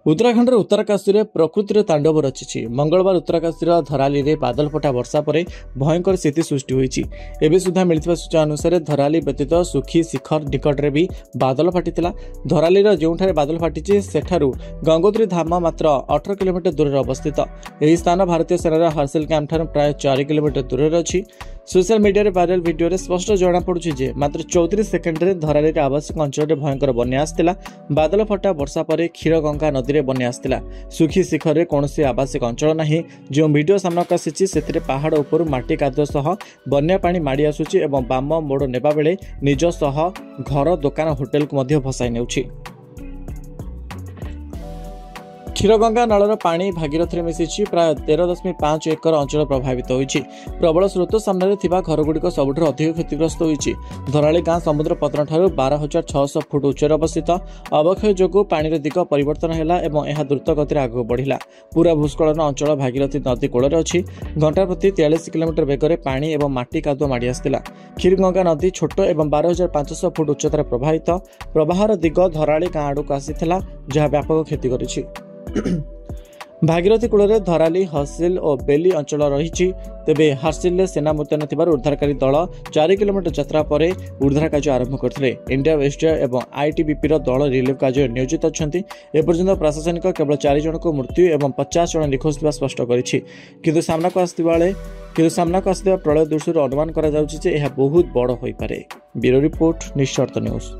उत्तराखंड उत्तरकाशी में प्रकृतिर तांडव रची। मंगलवार उत्तरकाशी धराली में बादल फटा वर्षा पर भयंकर स्थिति सृष्टि होती। एवं सुधा मिलता सूचना अनुसार धराली व्यतीत सुखी शिखर निकट में भी बादल फाटी। धराली जो बादल फाटी सेठारु गंगोत्री धाम मात्र 18 किलोमीटर दूर अवस्थित। यह स्थान भारतीय सेना हर्सिल कैंप ठार प्राय 4 किलोमीटर दूर अच्छी। सोशल मीडिया वायरल वीडियो स्पष्ट जना पड़ुछि जे मात्र 34 सेकेंड रे धराली आवासिक अंचल भयंकर बन्या आसला। बादल फटा वर्षा पर क्षीरगंगा नदी में बन्या आसला। सुखी शिखर में कौन आवासिक अंचल नहीं। जो वीडियो सामना आसी से पहाड़ उपर माटी कादुआ सह बन्या पानी माड़ी आसुछि एवं बाम मोड़ नेबा बेले निज सह घर दुकान होटेल को मध्य भसाई नेउछि। क्षीरगंगा नलर पानी भागीरथी मिशिछि। प्राय 13.5 एकर अंचल प्रभावित होइछि। प्रबल स्रोत सामने थिबा घरगुड़िक सबुठ अधिक क्षतिग्रस्त होइछि। धराली गाँ समुद्र पतन ठारू 12,600 फुट उच्चर अवस्थित। अवक्षय जोगु पानी दिग परिवर्तन हैला एवं यह द्रुत गति आगु बढ़िला। पूरा भूस्खलन अंचल भागीरथी नदी कूल अच्छी। घंटा प्रति 43 किलोमीटर बेगर पानी एवं माटी कादुआ माड़ी आसला। क्षीरगंगा नदी छोट एवं 12,500 फुट उच्चतार प्रभावित। प्रवाहर दिग धराली गाँ आड़क आसीथिला जहाँ व्यापक क्षति करिछि। भागीरथी कूल धराली हर्सिल और बेली अंचल रही। तेबे हर्सिल सेना मुतयन थिबार उद्धारकारी दल 4 किलोमीटर यात्रा पर उद्धार कार्य आरंभ करथिले। इंडिया वेस्ट एवं आईटीबीपी दल रिलीफ कार्य नियोजित अछंती। एपर्यंत प्रशासनिक केवल 4 जन को मृत्यु एवं 50 जन निखोज थिबा स्पष्ट करिछि। किंतु सामना को आसिथिबा प्रलय दृश्य अनुमान करा जाउछि जे यह बहुत बड़ होई पारे। ब्यूरो रिपोर्ट निश्चर्त न्यूज।